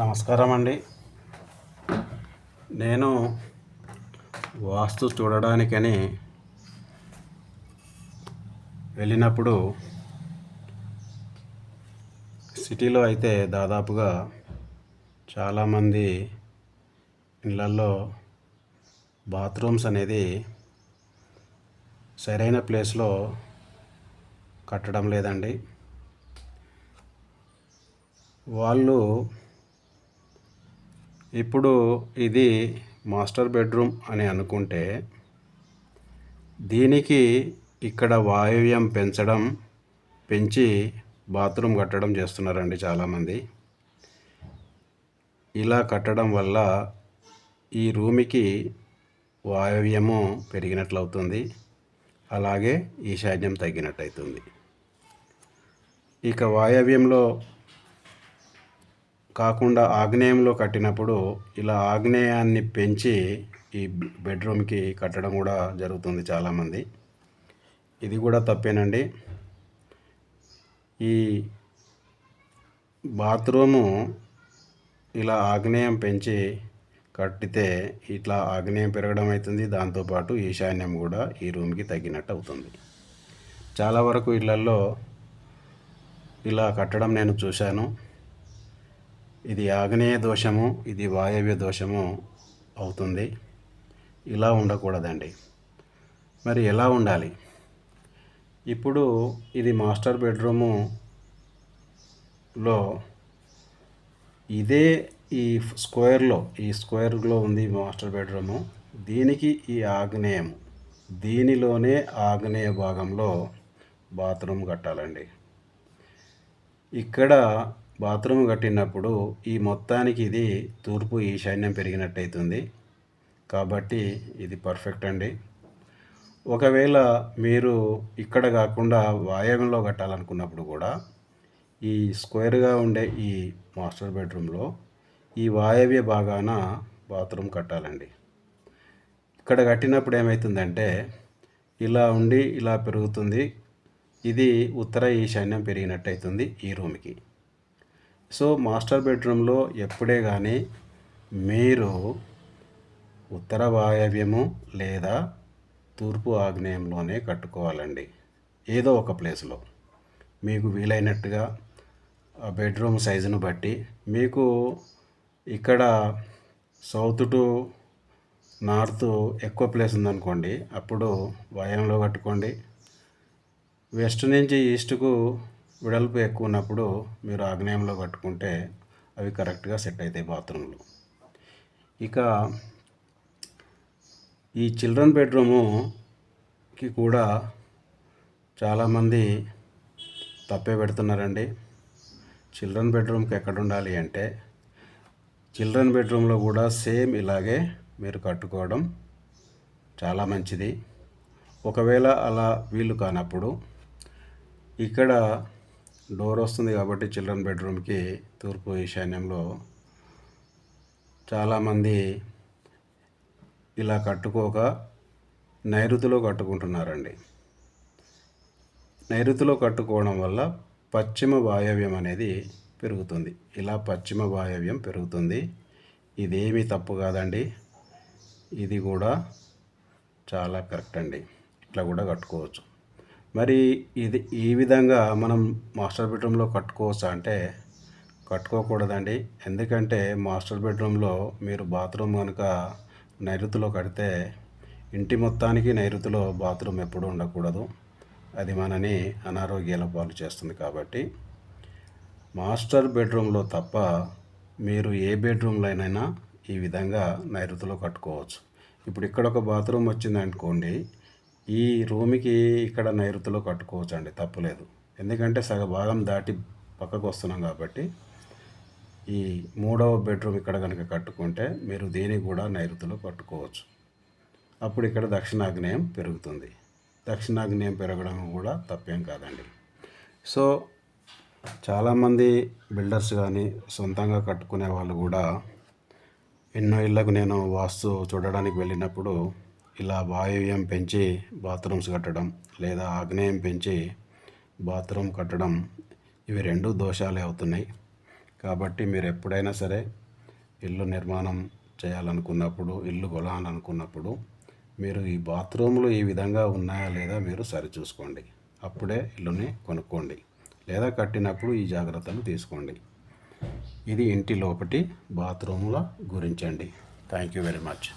నమస్కారం అండి. నేను వాస్తు చూడడానికని వెళ్ళినప్పుడు సిటీలో అయితే దాదాపుగా చాలామంది ఇళ్ళల్లో బాత్రూమ్స్ అనేది సరైన ప్లేస్లో కట్టడం లేదండి. వాళ్ళు ఇప్పుడు ఇది మాస్టర్ బెడ్రూమ్ అని అనుకుంటే దీనికి ఇక్కడ వాయువ్యం పెంచి బాత్రూమ్ కట్టడం చేస్తున్నారండి చాలామంది. ఇలా కట్టడం వల్ల ఈ రూమ్కి వాయువ్యము పెరిగినట్లు అవుతుంది, అలాగే ఈశాన్యం తగ్గినట్టు అవుతుంది. ఇక వాయవ్యంలో కాకుండా ఆగ్నేయంలో కట్టినప్పుడు ఇలా ఆగ్నేయాన్ని పెంచి ఈ బెడ్రూమ్కి కట్టడం కూడా జరుగుతుంది చాలామంది. ఇది కూడా తప్పేనండి. ఈ బాత్రూము ఇలా ఆగ్నేయం పెంచి కట్టితే ఇట్లా ఆగ్నేయం పెరగడం అవుతుంది, దాంతోపాటు ఈశాన్యం కూడా ఈ రూమ్కి తగ్గినట్టు అవుతుంది. చాలా వరకు ఇళ్లల్లో ఇలా కట్టడం నేను చూశాను. ఇది ఆగ్నేయ దోషము, ఇది వాయవ్య దోషము అవుతుంది. ఇలా ఉండకూడదండి. మరి ఎలా ఉండాలి? ఇప్పుడు ఇది మాస్టర్ బెడ్రూములో ఇదే ఈ స్క్వేర్లో ఉంది మాస్టర్ బెడ్రూము. దీనికి ఈ ఆగ్నేయం, దీనిలోనే ఆగ్నేయ భాగంలో బాత్రూమ్ కట్టాలండి. ఇక్కడ బాత్రూమ్ కట్టినప్పుడు ఈ మొత్తానికి ఇది తూర్పు ఈశాన్యం పెరిగినట్టు అవుతుంది. కాబట్టి ఇది పర్ఫెక్ట్ అండి. ఒకవేళ మీరు ఇక్కడ కాకుండా వాయవ్యంలో కట్టాలనుకున్నప్పుడు కూడా ఈ స్క్వేర్గా ఉండే ఈ మాస్టర్ బెడ్రూమ్లో ఈ వాయవ్య భాగాన బాత్రూమ్ కట్టాలండి. ఇక్కడ కట్టినప్పుడు ఏమవుతుందంటే ఇలా ఉండి ఇలా పెరుగుతుంది. ఇది ఉత్తర ఈశాన్యం పెరిగినట్టు అవుతుంది ఈ రూమ్కి. సో మాస్టర్ బెడ్రూమ్లో ఎప్పుడే కానీ మీరు ఉత్తర వాయవ్యము లేదా తూర్పు ఆగ్నేయంలోనే కట్టుకోవాలండి. ఏదో ఒక ప్లేస్లో మీకు వీలైనట్టుగా ఆ బెడ్రూమ్ సైజును బట్టి. మీకు ఇక్కడ సౌత్ టు నార్త్ ఎక్కువ ప్లేస్ ఉందనుకోండి, అప్పుడు వాయువ్యంలో కట్టుకోండి. వెస్ట్ నుంచి ఈస్ట్కు వెడల్పు ఎక్కువ ఉన్నప్పుడు మీరు ఆగ్నేయంలో కట్టుకుంటే అవి కరెక్ట్గా సెట్ అవుతాయి బాత్రూంలు. ఇక ఈ చిల్డ్రన్ బెడ్రూముకి కూడా చాలామంది తప్పే పెడుతున్నారండి. చిల్డ్రన్ బెడ్రూమ్కి ఎక్కడ ఉండాలి అంటే చిల్డ్రన్ బెడ్రూమ్లో కూడా సేమ్ ఇలాగే మీరు కట్టుకోవడం చాలా మంచిది. ఒకవేళ అలా వీలు కానప్పుడు ఇక్కడ డోర్ వస్తుంది కాబట్టి చిల్డ్రన్ బెడ్రూమ్కి తూర్పు ఈశాన్యంలో చాలామంది ఇలా కట్టుకోక నైరుతిలో కట్టుకుంటున్నారండి. నైరుతిలో కట్టుకోవడం వల్ల పశ్చిమ వాయవ్యం అనేది పెరుగుతుంది. ఇలా పశ్చిమ వాయవ్యం పెరుగుతుంది. ఇదేమీ తప్పు కాదండి. ఇది కూడా చాలా కరెక్ట్ అండి. ఇట్లా కూడా కట్టుకోవచ్చు. మరి ఇది ఈ విధంగా మనం మాస్టర్ బెడ్రూమ్లో కట్టుకోవచ్చా అంటే కట్టుకోకూడదండి. ఎందుకంటే మాస్టర్ బెడ్రూమ్లో మీరు బాత్రూమ్ కనుక నైరుతిలో కడితే ఇంటి మొత్తానికి నైరుతిలో బాత్రూమ్ ఎప్పుడూ ఉండకూడదు. అది మనని అనారోగ్యాల పాలు చేస్తుంది. కాబట్టి మాస్టర్ బెడ్రూమ్లో తప్ప మీరు ఏ బెడ్రూమ్లోనైనా ఈ విధంగా నైరుతిలో కట్టుకోవచ్చు. ఇప్పుడు ఇక్కడ ఒక బాత్రూమ్ వచ్చింది అనుకోండి, ఈ రూమ్కి ఇక్కడ నైరుతిలో కట్టుకోవచ్చు అండి, తప్పులేదు. ఎందుకంటే భాగం దాటి పక్కకు వస్తున్నాం కాబట్టి ఈ మూడవ బెడ్రూమ్ ఇక్కడ కనుక కట్టుకుంటే మీరు దీనికి కూడా నైరుతిలో కట్టుకోవచ్చు. అప్పుడు ఇక్కడ దక్షిణాగ్నేయం పెరుగుతుంది. దక్షిణాగ్నేయం పెరగడం కూడా తప్పేం కాదండి. సో చాలామంది బిల్డర్స్ కానీ సొంతంగా కట్టుకునే వాళ్ళు కూడా ఎన్నో ఇళ్లకు నేను వాస్తు చూడడానికి వెళ్ళినప్పుడు ఇలా వాయువ్యం పెంచి బాత్రూమ్స్ కట్టడం లేదా ఆగ్నేయం పెంచి బాత్రూమ్ కట్టడం, ఇవి రెండు దోషాలే అవుతున్నాయి. కాబట్టి మీరు ఎప్పుడైనా సరే ఇల్లు నిర్మాణం చేయాలనుకున్నప్పుడు, ఇల్లు కొనాలనుకున్నప్పుడు మీరు ఈ బాత్రూములు ఈ విధంగా ఉన్నాయా లేదా మీరు సరిచూసుకోండి. అప్పుడే ఇల్లుని కొనుక్కోండి, లేదా కట్టినప్పుడు ఈ జాగ్రత్తలు తీసుకోండి. ఇది ఇంటి లోపటి బాత్రూముల గురించండి. Thank you very much.